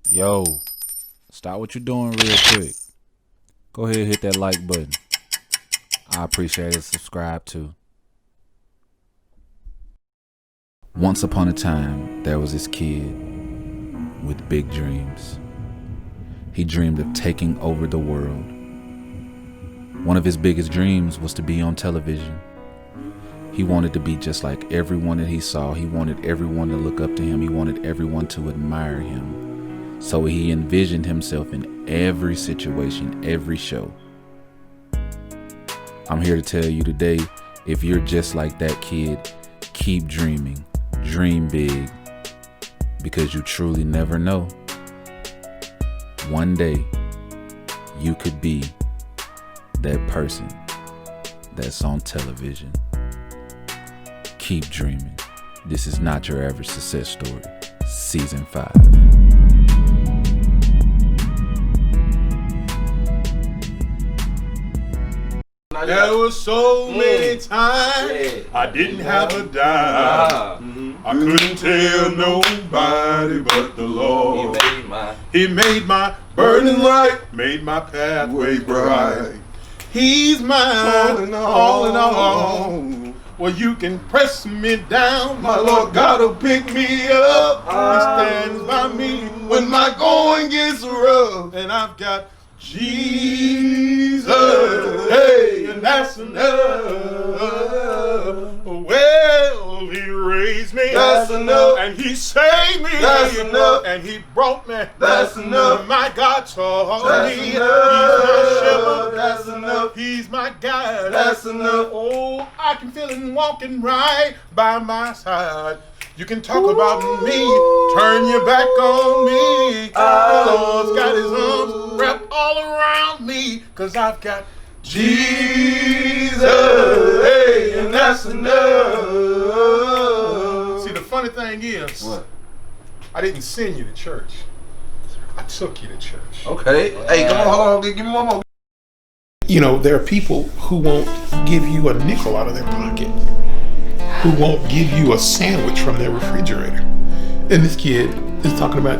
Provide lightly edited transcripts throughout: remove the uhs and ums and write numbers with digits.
Yo, stop what you're doing real quick. Go ahead and hit that like button. I appreciate it. Subscribe too. Once upon a time, there was this kid with big dreams. He dreamed of taking over the world. One of his biggest dreams was to be on television. He wanted to be just like everyone that he saw. He wanted everyone to look up to him. He wanted everyone to admire him. So he envisioned himself in every situation, every show. I'm here to tell you today, if you're just like that kid, keep dreaming. Dream big, because you truly never know. One day, you could be that person that's on television. Keep dreaming. This is Not Your Average Success Story, Season 5. There were so many times I didn't have a dime. I couldn't tell nobody but the Lord. He made my burden light, made my pathway bright. He's mine, all in all. Well, you can press me down, my Lord God will pick me up. He stands by me when my going gets rough, and I've got Jesus, hey, and that's enough. Well, he raised me, that's enough, and he saved me, that's enough, and he brought me, that's enough. My God taught me, he's my shepherd, that's enough. He's my guide, that's enough. Oh, I can feel him walking right by my side. You can talk about me, turn your back on me. The Lord's got his arms wrapped all around me, 'cause I've got Jesus, hey, and that's enough. See, the funny thing is, what? I didn't send you to church. I took you to church. Okay. Hey, come on, hold on, give me one more. You know, there are people who won't give you a nickel out of their pocket, who won't give you a sandwich from their refrigerator. And this kid is talking about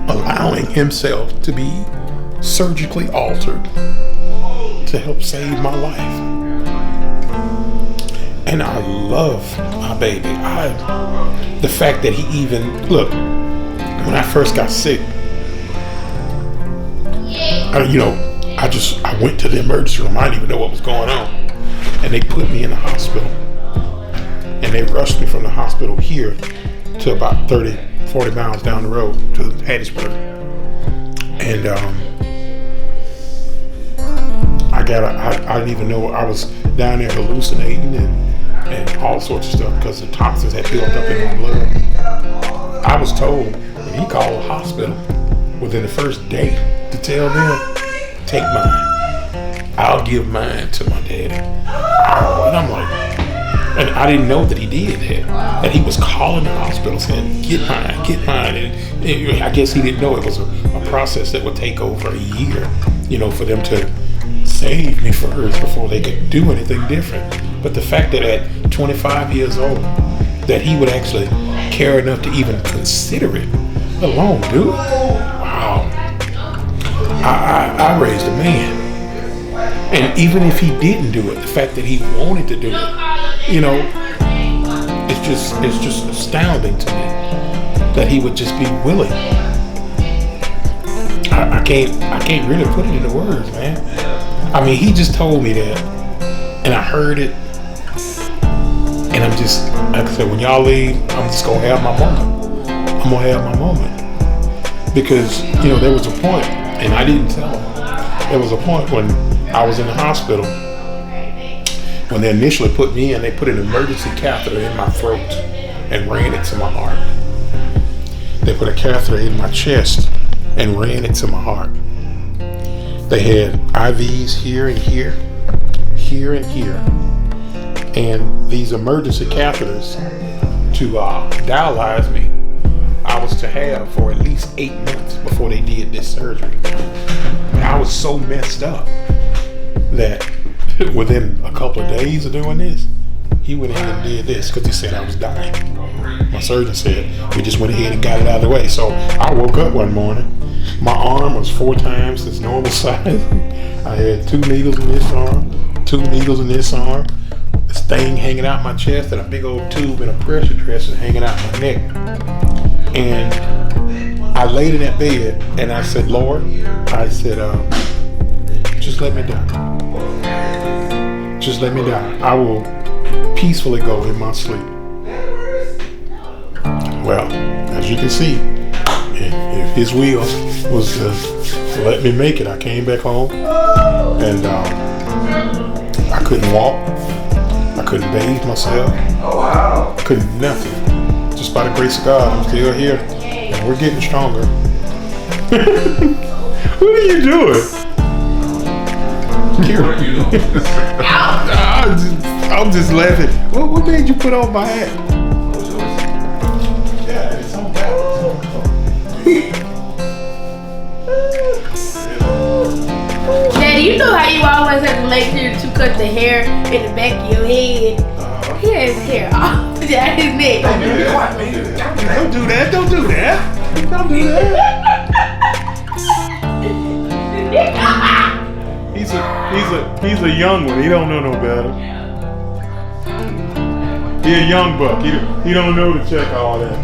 allowing himself to be surgically altered to help save my life. And I love my baby. The fact that he even, look, when I first got sick, I went to the emergency room. I didn't even know what was going on. And they put me in the hospital. And they rushed me from the hospital here to about 30, 40 miles down the road to Hattiesburg. And I didn't even know, I was down there hallucinating and all sorts of stuff because the toxins had built up in my blood. I was told when he called the hospital within the first day to tell them, take mine. I'll give mine to my daddy. And I'm like, and I didn't know that he did that. That he was calling the hospital saying, get mine, get mine. And I guess he didn't know it was a process that would take over a year, for them to save me first before they could do anything different. But the fact that at 25 years old, that he would actually care enough to even consider it, let alone do it. Wow. I raised a man. And even if he didn't do it, the fact that he wanted to do it, it's just astounding to me that he would just be willing. I can't really put it into words, man. I mean, he just told me that, and I heard it, and I'm just, like I said, when y'all leave, I'm just gonna have my moment. I'm gonna have my moment. Because, there was a point, and I didn't tell him, there was a point when I was in the hospital, when they initially put me in, they put an emergency catheter in my throat and ran it to my heart. They put a catheter in my chest and ran it to my heart. They had IVs here and here, here and here. And these emergency catheters to dialyze me, I was to have for at least 8 months before they did this surgery. And I was so messed up that within a couple of days of doing this, he went ahead and did this because he said I was dying. My surgeon said we just went ahead and got it out of the way. So I woke up one morning. My arm was 4 times its normal size. I had 2 needles in this arm, 2 needles in this arm, this thing hanging out my chest, and a big old tube and a pressure dresser hanging out my neck. And I laid in that bed and I said, Lord, I said, just let me die. Just let me die. I will peacefully go in my sleep. Well, as you can see, if his will was to let me make it, I came back home and I couldn't walk. I couldn't bathe myself. Oh, wow. Couldn't nothing. Just by the grace of God, I'm still here and we're getting stronger. What are you doing? What are you doing? I'm just laughing. What made you put on my hat? Yeah, it's on back. Daddy, you know how you always have to make sure to cut the hair in the back of your head. He has hair off his neck. Don't do that. Don't do that. Don't do that. He's a young one. He don't know no better. He a young buck. He don't know to check all that.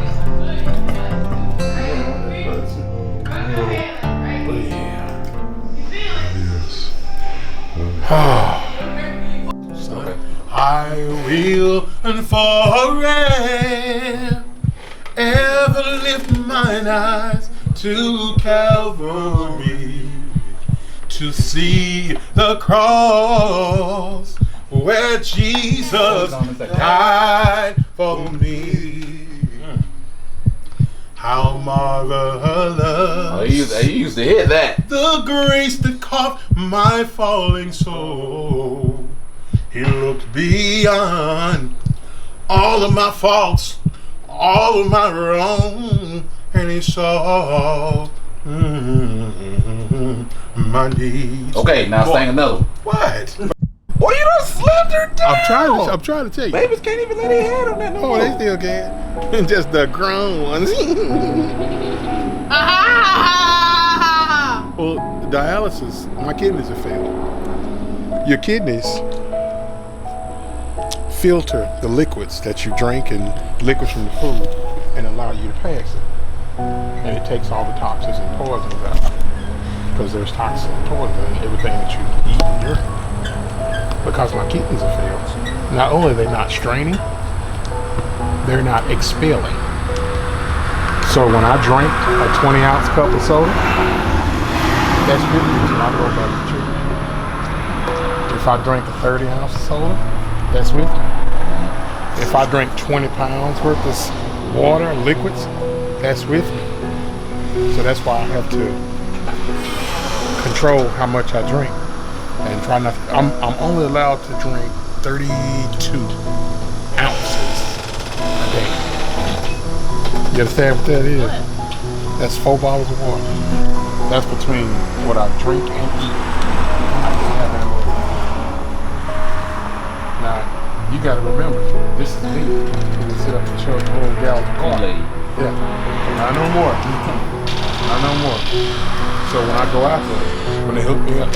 I will and forever lift mine eyes to Calvary to see the cross where Jesus died for me. How marvelous! Oh, he used to hit that. The grace that caught my falling soul. He looked beyond all of my faults, all of my wrong, and he saw my needs. Okay, now sing another. What? Boy, you done slammed her down. I'm trying to tell you. Babies can't even lay their head on that no Oh, more. they still can. Just the grown ones. Well, dialysis, my kidneys have failed. Your kidneys filter the liquids that you drink and liquids from the food and allow you to pass it. And it takes all the toxins and poisons out. Because there's toxins and poison in everything that you eat and drink. Because my kidneys have failed. Not only are they not straining, they're not expelling. So when I drink a 20-ounce cup of soda, that's good news. I go back to treatment. If I drink a 30-ounce of soda, that's with me. If I drink 20 pounds worth of water, liquids, that's with me. So that's why I have to control how much I drink and try not to, I'm only allowed to drink 32 ounces a day. You understand what that is? That's 4 bottles of water. That's between what I drink and eat. I can't have any more. Now, you gotta remember, this is me. You can sit up and chug a whole gallon of water. Yeah, not no more. Not no more. So when I go out there, when they hook me up,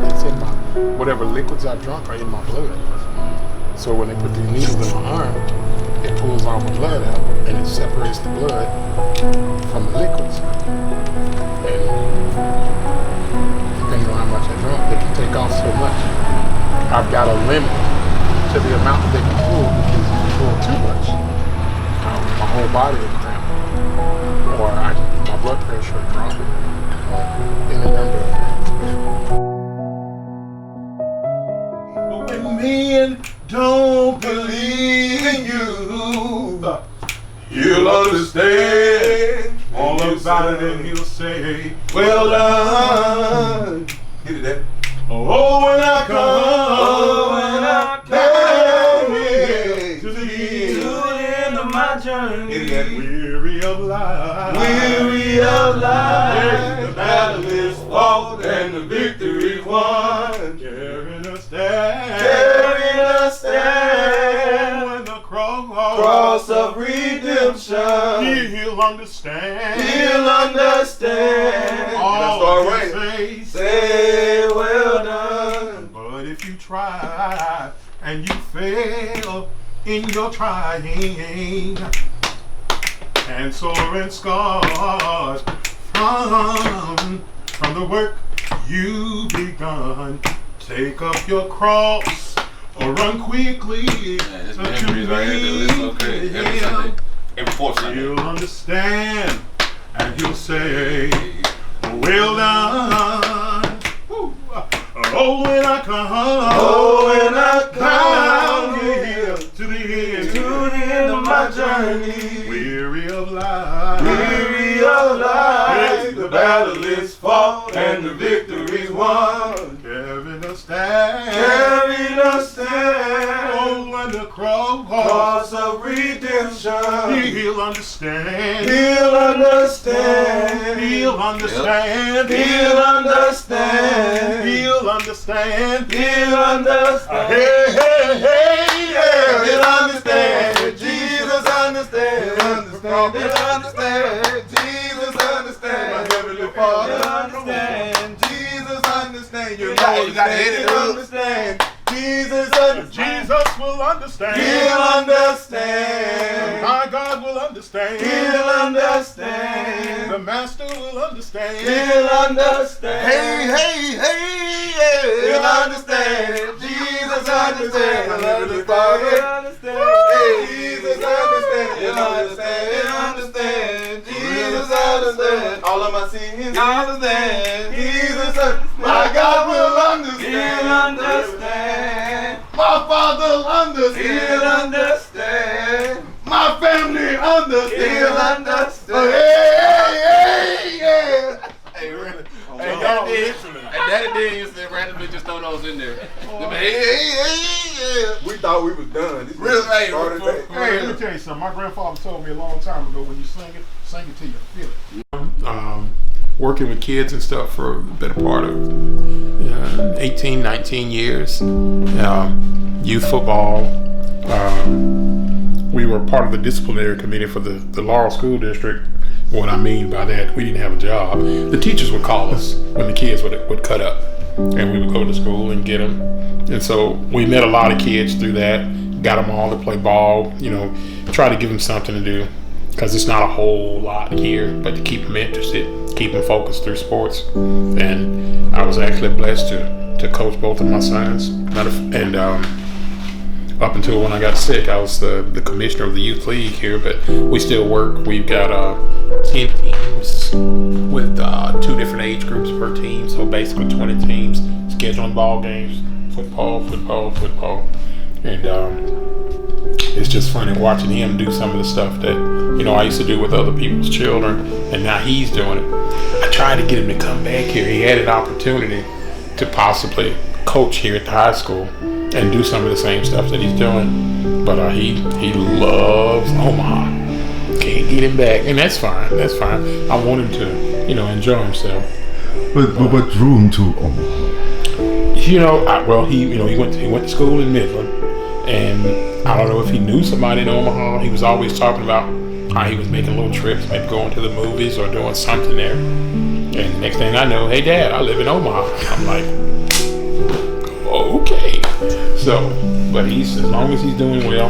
it's in my, whatever liquids I drunk are in my blood. So when they put these needles in my arm, it pulls all my blood out and it separates the blood from the liquids. And depending on how much I drink, they can take off so much. I've got a limit to the amount that they can pull because if you pull too much, my whole body will cramp. Or my blood pressure will drop. In a number of things. But when men don't believe in you, you'll understand all about it and he'll say, well done. Get it there. Oh, when I come down here to the end of my journey, weary of life, weary of life, the battle is fought and the victory won, carrying us down, carrying us down. cross of redemption. He'll understand. He'll understand. All Start he raining. Say, well done. But if you try and you fail in your trying, and sore and scars from the work you begun, take up your cross or run quickly. Man, this memories right here, dude. It's so crazy. Every Sunday. Every fourth Sunday. He'll understand and he'll say, well done. Woo. Oh, when I come down here to the end of my journey, weary of life, The battle is fought and the victory's won. carrying a staff, Carrying a stand. oh, and the cross, Cross of redemption. he'll understand, He'll understand. he'll understand, He'll understand. he'll understand. He'll understand. Hey, hey, hey, yeah, He'll understand. Jesus understand. He'll understand. Jesus understand. My Heavenly Father. He'll understand. Jesus understand. You gotta- know you gotta hit it, He'll dude. understand. Jesus understand. Jesus will understand. He'll understand. My God will understand. He'll understand. The Master will understand. He'll understand. Hey, hey, hey, yeah. He'll understand. Jesus understand. Heavenly He'll Father. understand. Hey, Jesus understand. He'll understand. He'll understand. Jesus understand. All of my sins. He'll understand. Jesus understand. My God will understand. He'll understand. My Father will understand. He'll understand. My family understand. He'll understand. Hey, hey, yeah. Hey, really? Hey, Hey, y'all Daddy did. listening. And Daddy did used to randomly just throw those in there. Hey, yeah. We thought we was done. This Real, hey, started for- back. for- Hey, let me tell you something. My grandfather told me a long time ago, when you sing it till you feel it. Working with kids and stuff for the better part of 18, 19 years. Youth football. We were part of the disciplinary committee for the Laurel School District. What I mean by that, we didn't have a job. The teachers would call us when the kids would cut up, and we would go to school and get them. And so we met a lot of kids through that, got them all to play ball, try to give them something to do, because it's not a whole lot here, but to keep them interested, keep them focused through sports. And I was actually blessed to coach both of my sons. And up until when I got sick, I was the commissioner of the youth league here, but we still work. We've got 10 teams with 2 different age groups per team, so basically 20 teams, scheduling ball games, football. And it's just funny watching him do some of the stuff that I used to do with other people's children, and now he's doing it. I tried to get him to come back here. He had an opportunity to possibly coach here at the high school and do some of the same stuff that he's doing, but he loves Omaha. Can't get him back, and that's fine. I want him to enjoy himself. But what drew him to Omaha? He went to school in Midland, and I don't know if he knew somebody in Omaha. He was always talking about how he was making little trips, maybe going to the movies or doing something there. And the next thing I know, hey Dad, I live in Omaha. I'm like, okay. So, but as long as he's doing well,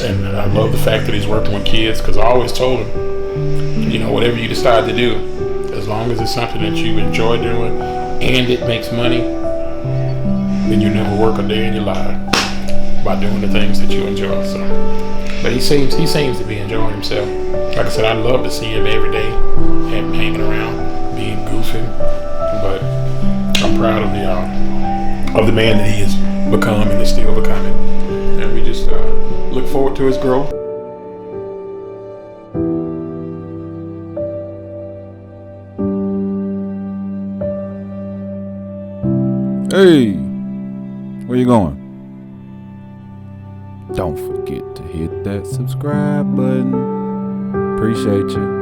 and I love the fact that he's working with kids, because I always told him, whatever you decide to do, as long as it's something that you enjoy doing and it makes money, then you never work a day in your life by doing the things that you enjoy. So, but he seems to be enjoying himself. Like I said, I love to see him every day, him hanging around, being goofy. But I'm proud of the man that he has become and is still becoming, and we just look forward to his growth. Hey, where you going? Don't forget to hit that subscribe button. Appreciate you.